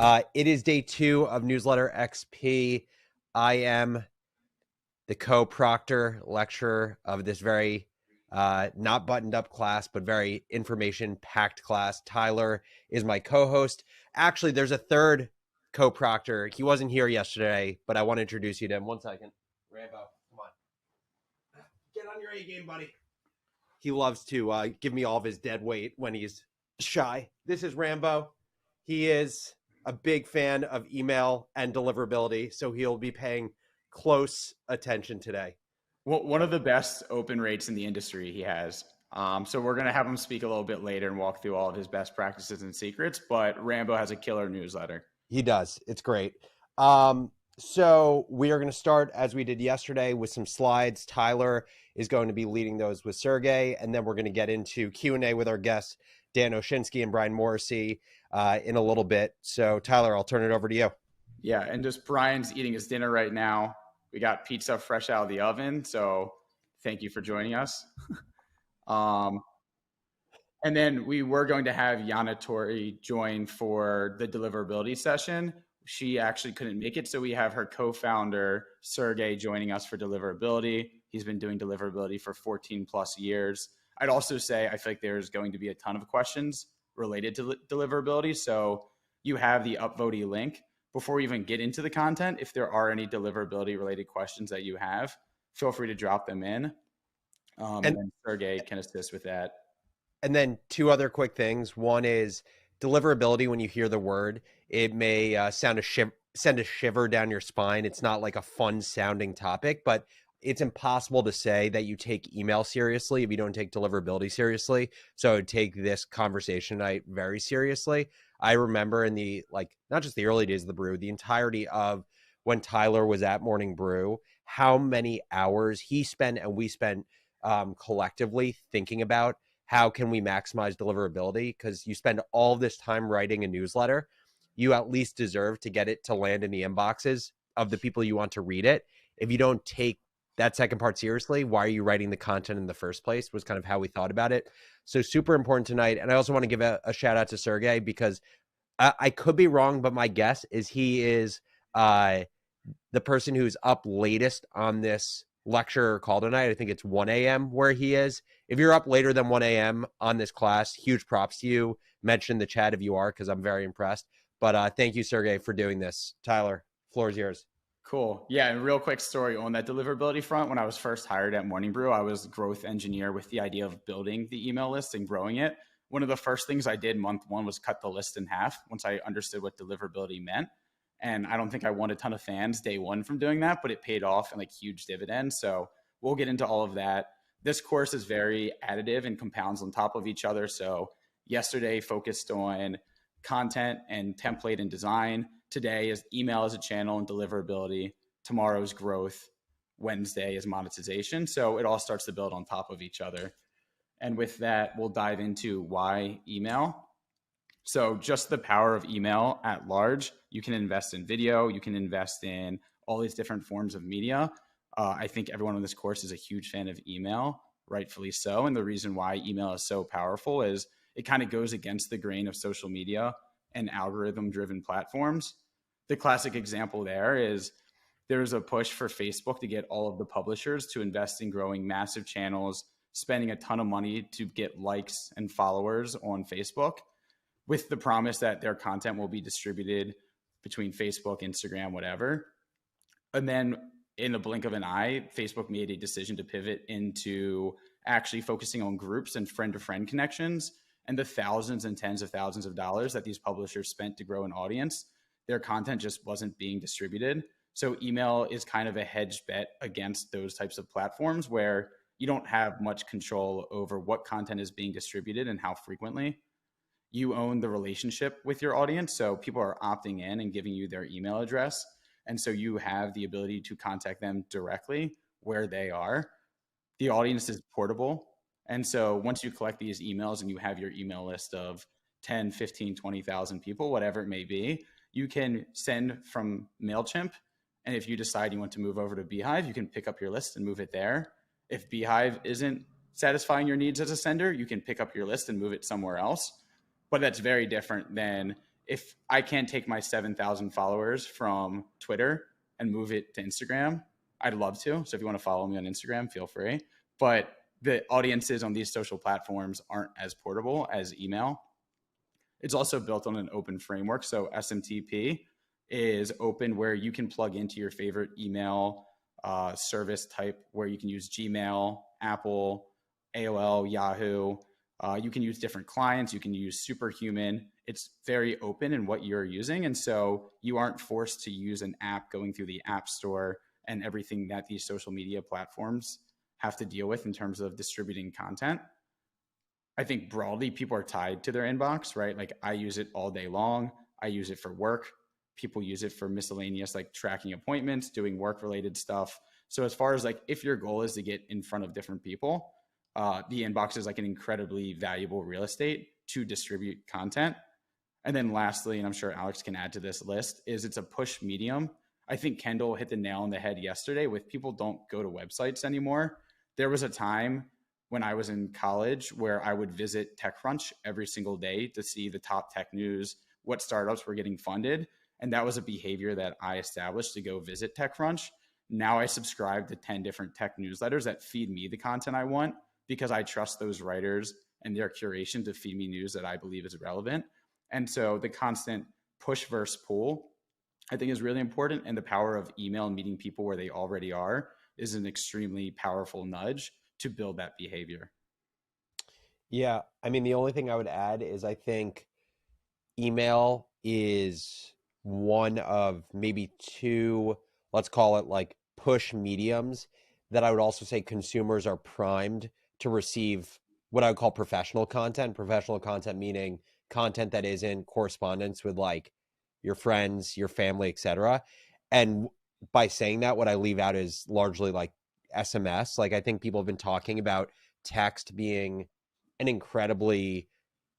It is day 2 of Newsletter XP. I am the co-proctor lecturer of this very not buttoned up class, but very information packed class. Tyler is my co-host. Actually, there's a third co-proctor. He wasn't here yesterday, but I want to introduce you to him. 1 second. Rambo, come on. Get on your A game, buddy. He loves to give me all of his dead weight when he's shy. This is Rambo. He is a big fan of email and deliverability, so he'll be paying close attention today. Well, one of the best open rates in the industry he has. So we're going to have him speak a little bit later and walk through all of his best practices and secrets, but Rambo has a killer newsletter. He does. It's great. So we are going to start, as we did yesterday, with some slides. Tyler is going to be leading those with Sergey, and then we're going to get into Q&A with our guests, Dan Oshinsky and Brian Morrissey, in a little bit. So, Tyler, I'll turn it over to you. Yeah, and just Brian's eating his dinner right now. We got pizza fresh out of the oven, so thank you for joining us. And then we were going to have Yana Tori join for the deliverability session. She actually couldn't make it, so we have her co-founder, Sergey, joining us for deliverability. He's been doing deliverability for 14 plus years. I'd also say I feel like there's going to be a ton of questions related to deliverability, so you have the upvote link. Before we even get into the content, if there are any deliverability related questions that you have, feel free to drop them in. And then Sergey can assist with that. And then 2 other quick things. One is deliverability. When you hear the word, it may send a shiver down your spine. It's not like a fun sounding topic, but it's impossible to say that you take email seriously if you don't take deliverability seriously. So take this conversation tonight very seriously. I remember in the, not just the early days of the brew, the entirety of when Tyler was at Morning Brew, how many hours he spent and we spent collectively thinking about how can we maximize deliverability? Because you spend all this time writing a newsletter, you at least deserve to get it to land in the inboxes of the people you want to read it. If you don't take that second part seriously, why are you writing the content in the first place, was kind of how we thought about it. So super important tonight. And I also want to give a shout out to Sergey, because I could be wrong, but my guess is he is the person who's up latest on this lecture call tonight. I think it's 1 a.m. where he is. If you're up later than 1 a.m. on this class, huge props to you. Mention in the chat if you are, because I'm very impressed. But thank you, Sergey, for doing this. Tyler, floor is yours. Cool. Yeah, and real quick story on that deliverability front. When I was first hired at Morning Brew, I was growth engineer with the idea of building the email list and growing it. One of the first things I did month 1 was cut the list in half once I understood what deliverability meant. And I don't think I won a ton of fans day 1 from doing that, but it paid off in huge dividends. So we'll get into all of that. This course is very additive and compounds on top of each other. So yesterday focused on content and template and design. Today is email as a channel and deliverability. Tomorrow's growth. Wednesday is monetization. So it all starts to build on top of each other. And with that, we'll dive into why email. So just the power of email at large. You can invest in video. You can invest in all these different forms of media. I think everyone on this course is a huge fan of email, rightfully so. And the reason why email is so powerful is it kind of goes against the grain of social media and algorithm-driven platforms. The classic example there is there's a push for Facebook to get all of the publishers to invest in growing massive channels, spending a ton of money to get likes and followers on Facebook, with the promise that their content will be distributed between Facebook, Instagram, whatever. And then in the blink of an eye, Facebook made a decision to pivot into actually focusing on groups and friend-to-friend connections, and the thousands and tens of thousands of dollars that these publishers spent to grow an audience, their content just wasn't being distributed. So email is kind of a hedge bet against those types of platforms where you don't have much control over what content is being distributed and how frequently. You own the relationship with your audience. So people are opting in and giving you their email address. And so you have the ability to contact them directly where they are. The audience is portable. And so once you collect these emails and you have your email list of 10, 15, 20,000 people, whatever it may be, you can send from MailChimp. And if you decide you want to move over to Beehive, you can pick up your list and move it there. If Beehive isn't satisfying your needs as a sender, you can pick up your list and move it somewhere else. But that's very different than if I can't take my 7,000 followers from Twitter and move it to Instagram, I'd love to. So if you want to follow me on Instagram, feel free. But the audiences on these social platforms aren't as portable as email. It's also built on an open framework. So SMTP is open where you can plug into your favorite email service type, where you can use Gmail, Apple, AOL, Yahoo. You can use different clients. You can use Superhuman. It's very open in what you're using. And so you aren't forced to use an app going through the App Store and everything that these social media platforms have to deal with in terms of distributing content. I think broadly people are tied to their inbox, right? Like I use it all day long. I use it for work. People use it for miscellaneous, like tracking appointments, doing work related stuff. So as far as like, if your goal is to get in front of different people, the inbox is like an incredibly valuable real estate to distribute content. And then lastly, and I'm sure Alex can add to this list, is it's a push medium. I think Kendall hit the nail on the head yesterday with people don't go to websites anymore. There was a time when I was in college where I would visit TechCrunch every single day to see the top tech news, what startups were getting funded. And that was a behavior that I established to go visit TechCrunch. Now I subscribe to 10 different tech newsletters that feed me the content I want because I trust those writers and their curation to feed me news that I believe is relevant. And so the constant push versus pull, I think, is really important. And the power of email and meeting people where they already are is an extremely powerful nudge to build that behavior. Yeah, I mean, the only thing I would add is I think email is one of maybe two, let's call it like push mediums that I would also say consumers are primed to receive what I would call professional content. Professional content meaning content that is in correspondence with like your friends, your family, etc. And by saying that, what I leave out is largely like SMS. Like I think people have been talking about text being an incredibly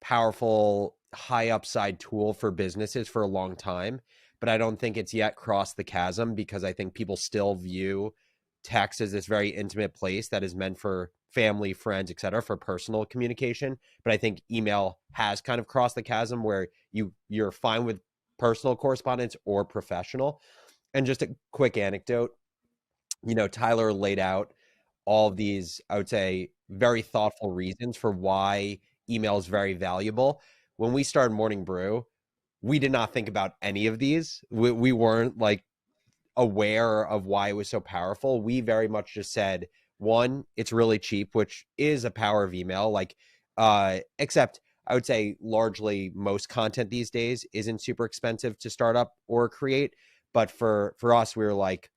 powerful, high upside tool for businesses for a long time. But I don't think it's yet crossed the chasm because I think people still view text as this very intimate place that is meant for family, friends, et cetera, for personal communication. But I think email has kind of crossed the chasm where you're fine with personal correspondence or professional. And just a quick anecdote, Tyler laid out all of these, I would say, very thoughtful reasons for why email is very valuable. When we started Morning Brew, we did not think about any of these. We weren't like aware of why it was so powerful. We very much just said, one, it's really cheap, which is a power of email. Like, except I would say largely most content these days isn't super expensive to start up or create. But for us, we were like,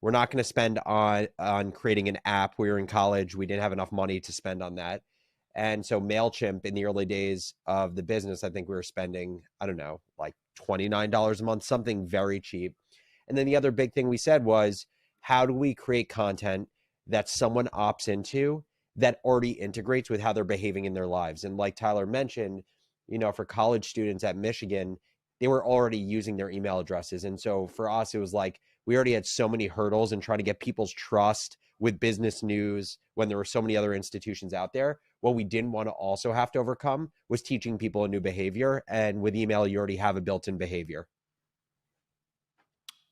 we're not going to spend on creating an app. We were in college. We didn't have enough money to spend on that. And so MailChimp in the early days of the business, I think we were spending, I don't know, like $29 a month, something very cheap. And then the other big thing we said was, how do we create content that someone opts into that already integrates with how they're behaving in their lives? And like Tyler mentioned, for college students at Michigan, they were already using their email addresses. And so for us, it was like, we already had so many hurdles in trying to get people's trust with business news when there were so many other institutions out there. What we didn't want to also have to overcome was teaching people a new behavior. And with email, you already have a built-in behavior.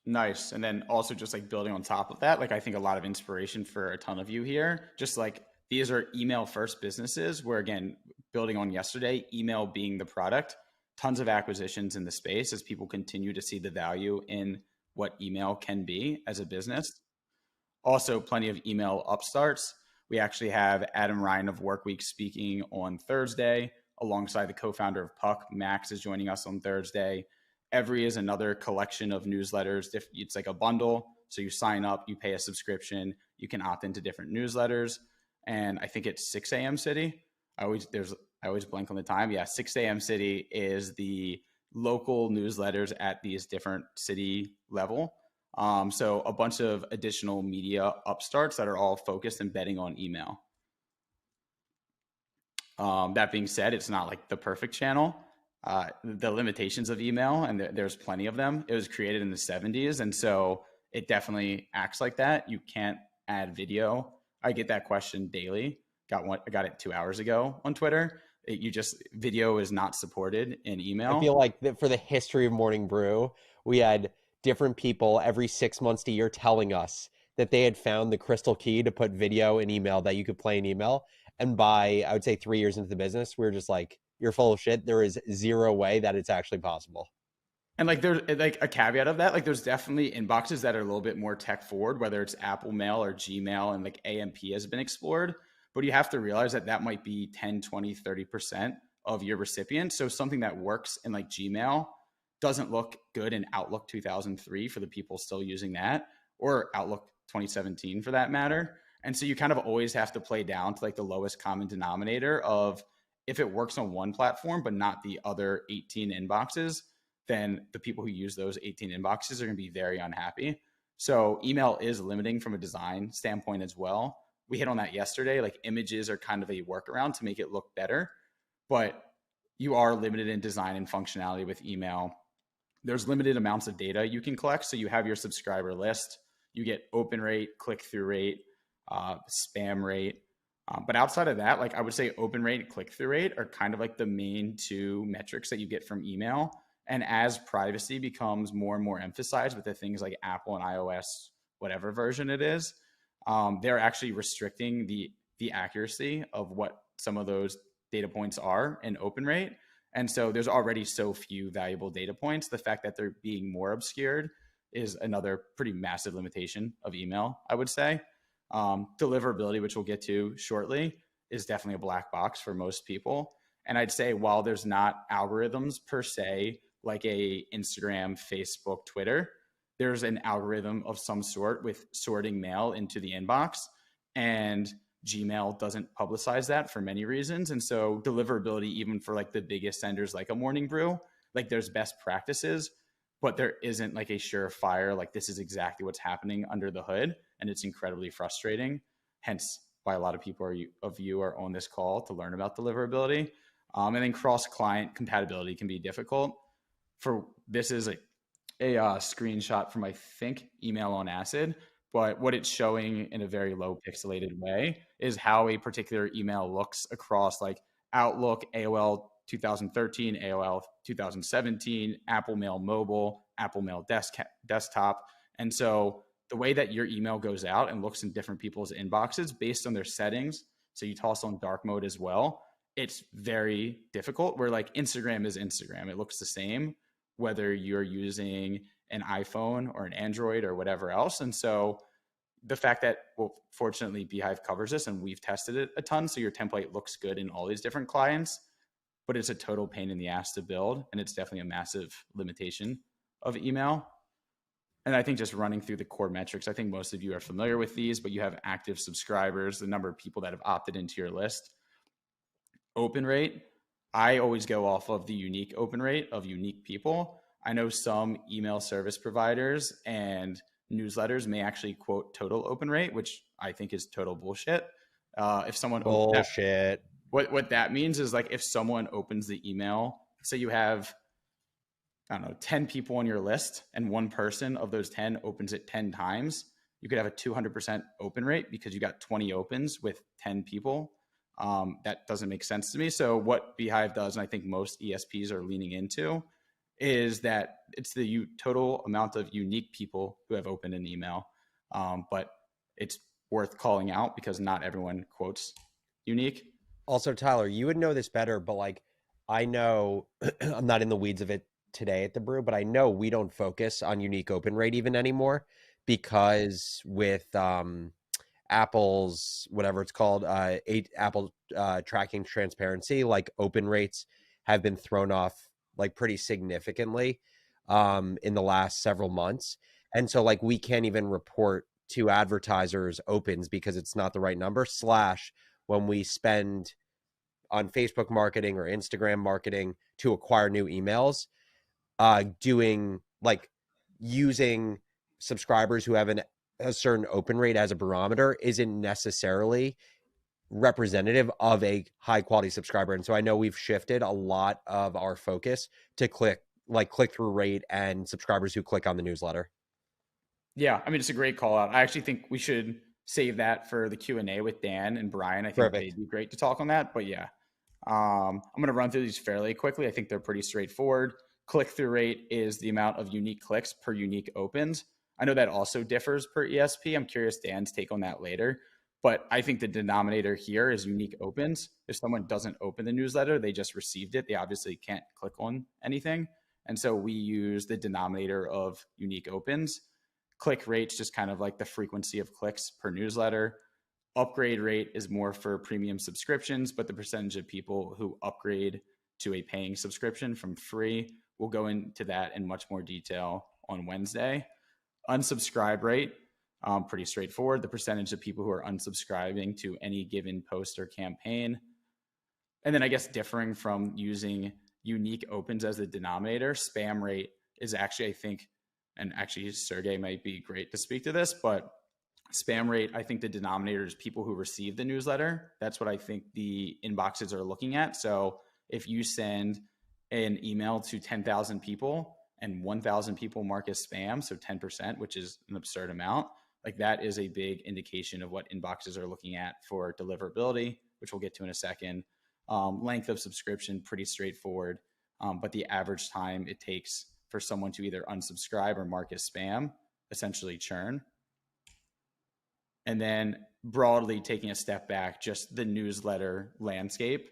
Nice. And then also just like building on top of that, like I think a lot of inspiration for a ton of you here, just like these are email first businesses where, again, building on yesterday, email being the product, tons of acquisitions in the space as people continue to see the value in what email can be as a business. Also, plenty of email upstarts. We actually have Adam Ryan of Workweek speaking on Thursday alongside the co-founder of Puck. Max is joining us on Thursday. Every is another collection of newsletters. It's like a bundle. So you sign up, you pay a subscription, you can opt into different newsletters. And I think it's 6 a.m. City. I always blank on the time. Yeah, 6 a.m. City is the local newsletters at these different city level. So a bunch of additional media upstarts that are all focused and betting on email. That being said, it's not like the perfect channel. The limitations of email, and there's plenty of them. It was created in the 70s, and so it definitely acts like that. You can't add video. I get that question daily. I got it 2 hours ago on Twitter. You just video is not supported in I email. feel like that for the history of Morning Brew, we had different people every 6 months to a year telling us that they had found the crystal key to put video in email that you could play in email. And by, I would say, 3 years into the business, we were just like, you're full of shit. There is zero way that it's actually possible. And like there's like a caveat of that, like there's definitely inboxes that are a little bit more tech forward, whether it's Apple Mail or Gmail, and like AMP has been explored. But you have to realize that that might be 10, 20, 30% of your recipients. So something that works in like Gmail doesn't look good in Outlook 2003 for the people still using that, or Outlook 2017 for that matter. And so you kind of always have to play down to like the lowest common denominator of, if it works on one platform but not the other 18 inboxes, then the people who use those 18 inboxes are going to be very unhappy. So email is limiting from a design standpoint as well. We hit on that yesterday. Like images are kind of a workaround to make it look better, but you are limited in design and functionality with email. There's limited amounts of data you can collect. So you have your subscriber list, you get open rate, click through rate, spam rate. But outside of that, like I would say open rate, click through rate are kind of like the main two metrics that you get from email. And as privacy becomes more and more emphasized with the things like Apple and iOS, whatever version it is, they're actually restricting the accuracy of what some of those data points are in open rate. And so there's already so few valuable data points. The fact that they're being more obscured is another pretty massive limitation of email, I would say. Deliverability, which we'll get to shortly, is definitely a black box for most people. And I'd say while there's not algorithms per se, like a Instagram, Facebook, Twitter, there's an algorithm of some sort with sorting mail into the inbox. And Gmail doesn't publicize that for many reasons. And so deliverability, even for like the biggest senders like a Morning Brew, like there's best practices, but there isn't like a surefire, like this is exactly what's happening under the hood. And it's incredibly frustrating. Hence why a lot of people of you are on this call to learn about deliverability. And then cross-client compatibility can be difficult. For this is a screenshot from, I think, Email on Acid, but what it's showing in a very low pixelated way is how a particular email looks across like Outlook, AOL 2013, AOL 2017, Apple Mail Mobile, Apple Mail Desktop. And so the way that your email goes out and looks in different people's inboxes based on their settings, so you toss on dark mode as well, it's very difficult. Where like Instagram is Instagram, it looks the same whether you're using an iPhone or an Android or whatever else. And so the fact that, well, fortunately Beehive covers this and we've tested it a ton, so your template looks good in all these different clients, but it's a total pain in the ass to build, and it's definitely a massive limitation of email. And I think just running through the core metrics, I think most of you are familiar with these, but you have active subscribers, the number of people that have opted into your list. Open rate, I always go off of the unique open rate of unique people. I know some email service providers and newsletters may actually quote total open rate, which I think is total bullshit. If someone Bullshit. What that means is like if someone opens the email, say you have, I don't know, 10 people on your list and one person of those 10 opens it 10 times, you could have a 200% open rate because you got 20 opens with 10 people. That doesn't make sense to me. So what Beehive does, and I think most ESPs are leaning into, is that it's the total amount of unique people who have opened an email. But it's worth calling out because not everyone quotes unique. Also, Tyler, you would know this better, but like, I know I'm not in the weeds of it today at the brew, but I know we don't focus on unique open rate even anymore because with Apple's whatever it's called, Apple tracking transparency, like open rates have been thrown off like pretty significantly in the last several months. And so like we can't even report to advertisers opens because it's not the right number, slash when we spend on Facebook marketing or Instagram marketing to acquire new emails, doing like using subscribers who have a certain open rate as a barometer isn't necessarily representative of a high quality subscriber. And so I know we've shifted a lot of our focus to click through rate and subscribers who click on the newsletter. Yeah, I mean, it's a great call out. I actually think we should save that for the Q&A with Dan and Brian. I think Perfect. they'd be great to talk on that. But yeah, I'm going to run through these fairly quickly. I think they're pretty straightforward. Click-through rate is the amount of unique clicks per unique opens. I know that also differs per ESP. I'm curious Dan's take on that later. But I think the denominator here is unique opens. If someone doesn't open the newsletter, they just received it. They obviously can't click on anything. And so we use the denominator of unique opens. Click rate's just kind of like the frequency of clicks per newsletter. Upgrade rate is more for premium subscriptions, but the percentage of people who upgrade to a paying subscription from free, we'll go into that in much more detail on Wednesday. Unsubscribe rate, pretty straightforward. The percentage of people who are unsubscribing to any given post or campaign. And then I guess differing from using unique opens as the denominator, spam rate is actually, I think, and actually Sergey might be great to speak to this, but spam rate, I think the denominator is people who receive the newsletter. That's what I think the inboxes are looking at. So if you send an email to 10,000 people and 1,000 people mark as spam, so 10%, which is an absurd amount, like that is a big indication of what inboxes are looking at for deliverability, which we'll get to in a second. Length of subscription, pretty straightforward. But the average time it takes for someone to either unsubscribe or mark as spam, essentially churn. And then broadly taking a step back, just the newsletter landscape.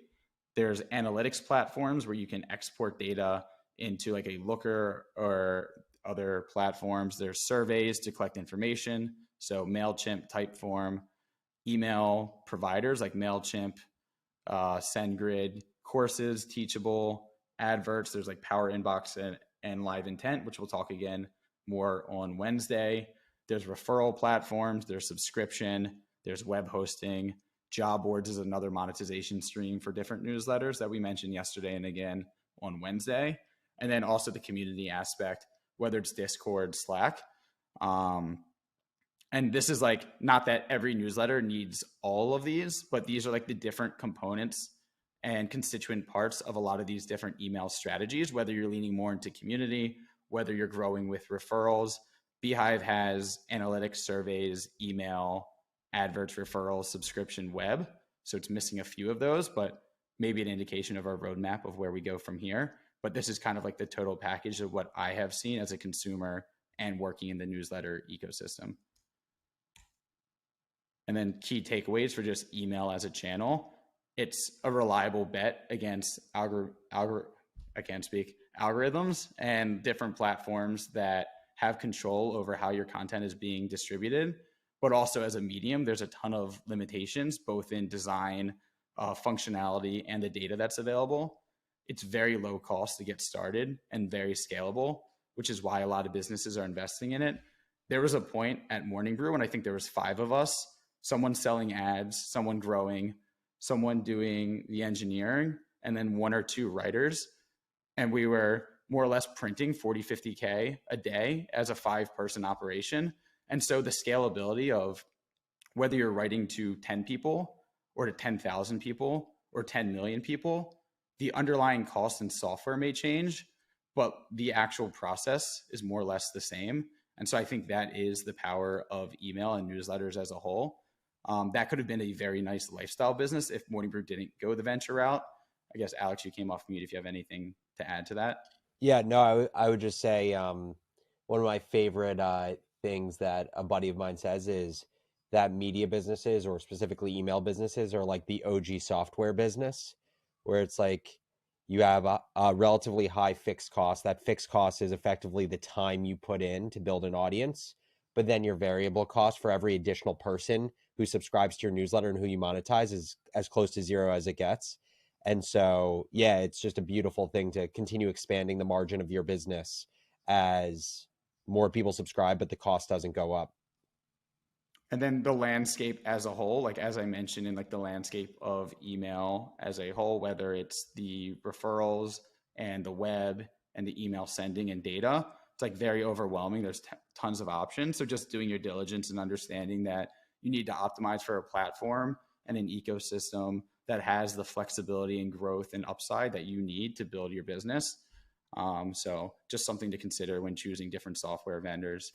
There's analytics platforms where you can export data into like a Looker or other platforms. There's surveys to collect information. So MailChimp, Typeform, email providers like MailChimp, SendGrid, courses, Teachable, adverts. There's like Power Inbox and Live Intent, which we'll talk again more on Wednesday. There's referral platforms, there's subscription, there's web hosting. Job boards is another monetization stream for different newsletters that we mentioned yesterday and again on Wednesday. And then also the community aspect, whether it's Discord, Slack. And this is like, not that every newsletter needs all of these, but these are like the different components and constituent parts of a lot of these different email strategies, whether you're leaning more into community, whether you're growing with referrals. Beehive has analytics, surveys, email, adverts, referrals, subscription, web. So it's missing a few of those, but maybe an indication of our roadmap of where we go from here. But this is kind of like the total package of what I have seen as a consumer and working in the newsletter ecosystem. And then key takeaways for just email as a channel. It's a reliable bet against algorithms and different platforms that have control over how your content is being distributed. But also as a medium, there's a ton of limitations, both in design, functionality, and the data that's available. It's very low cost to get started and very scalable, which is why a lot of businesses are investing in it. There was a point at Morning Brew when I think there was 5 of us, someone selling ads, someone growing, someone doing the engineering, and then 1 or 2 writers. And we were more or less printing 40, 50K a day as a 5-person operation. And so the scalability of whether you're writing to 10 people or to 10,000 people or 10 million people, the underlying cost and software may change, but the actual process is more or less the same. And so I think that is the power of email and newsletters as a whole. That could have been a very nice lifestyle business if Morning Brew didn't go the venture route. I guess, Alex, you came off mute if you have anything to add to that. Yeah, no, I would just say one of my favorite things that a buddy of mine says is that media businesses, or specifically email businesses, are like the OG software business, where it's like you have a relatively high fixed cost. That fixed cost is effectively the time you put in to build an audience, but then your variable cost for every additional person who subscribes to your newsletter and who you monetize is as close to zero as it gets. And so, yeah, it's just a beautiful thing to continue expanding the margin of your business as more people subscribe, but the cost doesn't go up. And then the landscape as a whole, like as I mentioned, in like the landscape of email as a whole, whether it's the referrals and the web and the email sending and data, it's like very overwhelming. There's tons of options. So just doing your diligence and understanding that you need to optimize for a platform and an ecosystem that has the flexibility and growth and upside that you need to build your business. So just something to consider when choosing different software vendors.